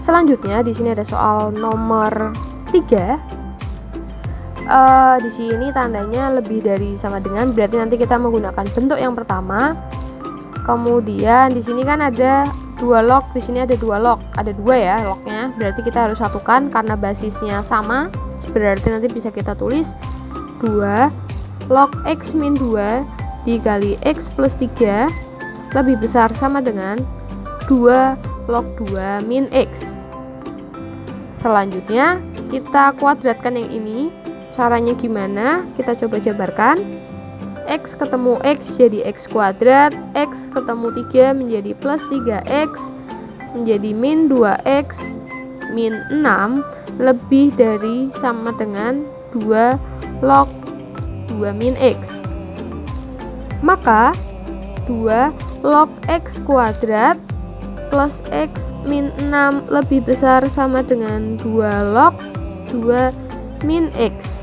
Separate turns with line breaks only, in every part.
Selanjutnya di sini ada soal nomor 3. Di sini tandanya lebih dari sama dengan, berarti nanti kita menggunakan bentuk yang pertama. Kemudian di sini kan ada 2 log, di sini ada 2 log, ada 2 ya lognya, berarti kita harus satukan karena basisnya sama, berarti nanti bisa kita tulis 2 log x min 2 dikali x plus 3 lebih besar sama dengan 2 log 2 min x. Selanjutnya kita kuadratkan yang ini. Caranya gimana? Kita coba jabarkan. X ketemu X jadi X kuadrat, X ketemu 3 menjadi plus 3X menjadi min 2X min 6 lebih dari sama dengan 2 log 2 min X. Maka 2 log X kuadrat plus X min 6 lebih besar sama dengan 2 log 2 min X.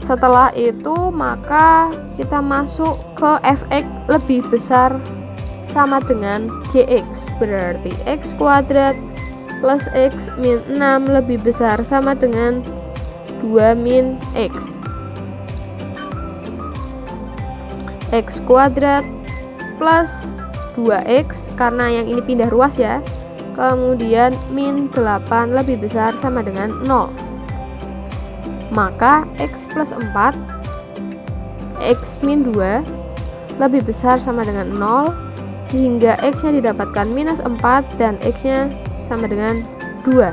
Setelah itu maka kita masuk ke fx lebih besar sama dengan gx, berarti x kuadrat plus x min 6 lebih besar sama dengan 2 min x. X kuadrat plus 2x karena yang ini pindah ruas ya, kemudian min 8 lebih besar sama dengan 0. Maka x plus 4 x min 2 lebih besar sama dengan 0, sehingga x nya didapatkan minus 4 dan x nya sama dengan 2.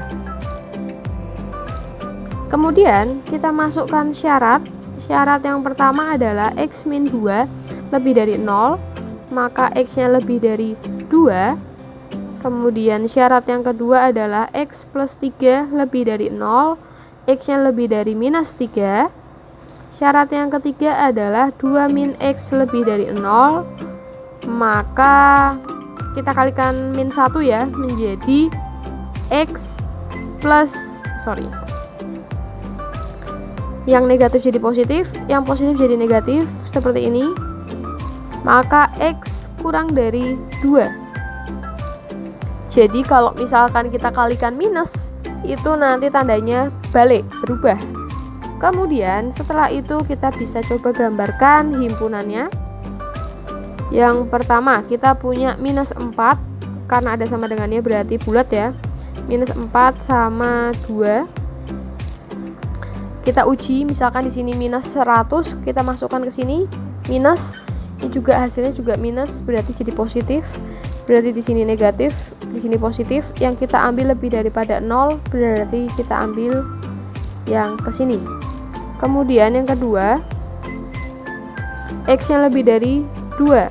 Kemudian kita masukkan syarat. Syarat yang pertama adalah x min 2 lebih dari 0, maka x nya lebih dari 2. Kemudian syarat yang kedua adalah x plus 3 lebih dari 0, x nya lebih dari minus 3. Syarat yang ketiga adalah 2 min x lebih dari 0, maka kita kalikan min 1 ya, menjadi x plus, yang negatif jadi positif, yang positif jadi negatif, seperti ini. Maka x kurang dari 2. Jadi kalau misalkan kita kalikan minus, itu nanti tandanya balik, berubah. Kemudian setelah itu kita bisa coba gambarkan himpunannya. Yang pertama kita punya minus 4, karena ada sama dengannya berarti bulat ya. Minus 4 sama 2. Kita uji, misalkan di sini minus 100, kita masukkan ke sini minus, ini juga hasilnya juga minus, berarti jadi positif. Berarti di sini negatif, di sini positif. Yang kita ambil lebih daripada 0, berarti kita ambil yang ke sini. Kemudian yang kedua, x-nya lebih dari 2.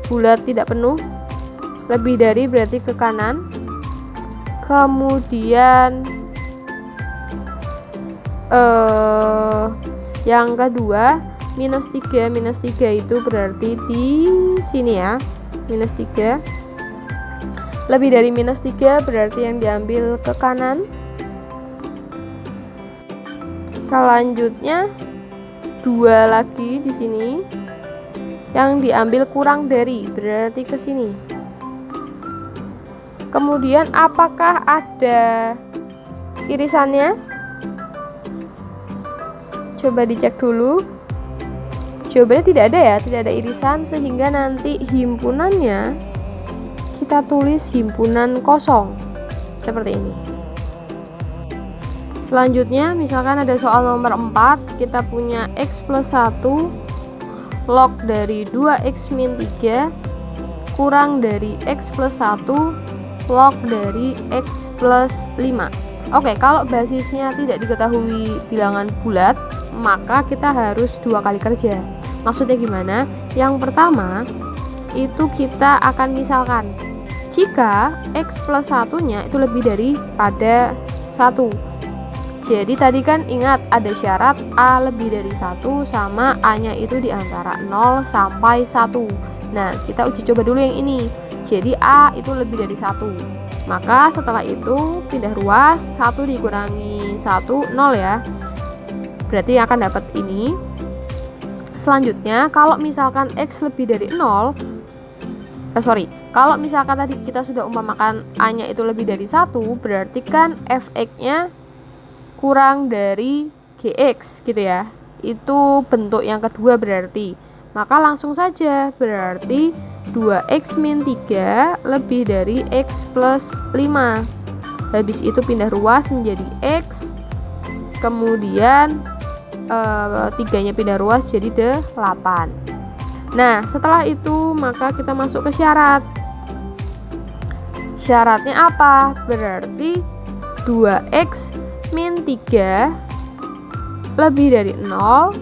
Bulat tidak penuh. Lebih dari berarti ke kanan. Kemudian yang kedua, minus 3 itu berarti di sini ya. Minus 3 lebih dari minus 3 berarti yang diambil ke kanan. Selanjutnya 2 lagi di sini yang diambil kurang dari, berarti ke sini. Kemudian apakah ada irisannya? Coba dicek dulu. Jawabannya tidak ada ya, tidak ada irisan, sehingga nanti himpunannya kita tulis himpunan kosong seperti ini. Selanjutnya misalkan ada soal nomor 4, kita punya x plus 1 log dari 2x min 3 kurang dari x plus 1 log dari x plus 5. Oke, kalau basisnya tidak diketahui bilangan bulat, maka kita harus 2 kali kerja. Maksudnya gimana? Yang pertama itu kita akan misalkan jika x plus 1-nya itu lebih daripada 1. Jadi tadi kan ingat ada syarat A lebih dari 1 sama A-nya itu di antara 0 sampai 1. Nah, kita uji coba dulu yang ini. Jadi A itu lebih dari 1. Maka setelah itu pindah ruas, 1 dikurangi 1, 0 ya. Berarti akan dapat ini. Selanjutnya kalau misalkan x lebih dari 0, Kalau misalkan tadi kita sudah umpamakan A-nya itu lebih dari 1, berarti kan fx-nya kurang dari gx gitu ya. Itu bentuk yang kedua berarti. Maka langsung saja, berarti 2x min 3 lebih dari x plus 5. Habis itu pindah ruas menjadi x, kemudian 3-nya pindah ruas jadi 8. Nah, setelah itu maka kita masuk ke syarat. Syaratnya apa? Berarti 2x min 3 lebih dari 0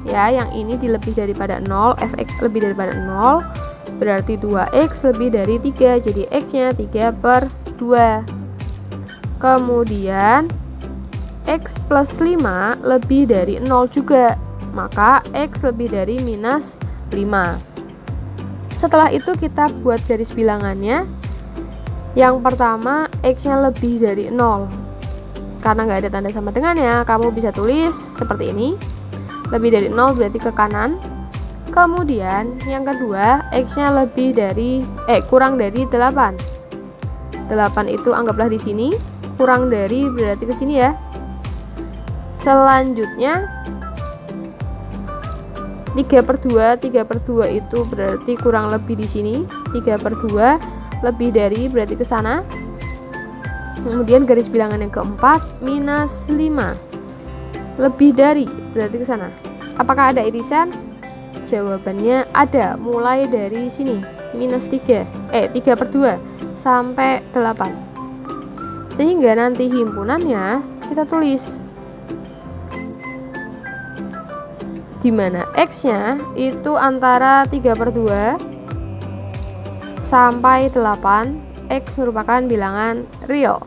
ya, yang ini dilebih daripada 0, fx lebih daripada 0, berarti 2x lebih dari 3, jadi x-nya 3/2. Kemudian x plus 5 lebih dari 0 juga, maka x lebih dari minus 5. Setelah itu kita buat garis bilangannya. Yang pertama, x-nya lebih dari 0. Karena nggak ada tanda sama dengannya, kamu bisa tulis seperti ini. Lebih dari 0 berarti ke kanan. Kemudian yang kedua, x-nya lebih dari kurang dari 8. 8 itu anggaplah di sini, kurang dari berarti ke sini ya. Selanjutnya 3/2 itu berarti kurang lebih di sini. 3/2 lebih dari berarti ke sana. Kemudian garis bilangan yang keempat, minus 5 lebih dari berarti ke sana. Apakah ada irisan? Jawabannya ada, mulai dari sini minus 3/2 sampai 8. Sehingga nanti himpunannya kita tulis, dimana x-nya itu antara 3/2 sampai 8. X merupakan bilangan real.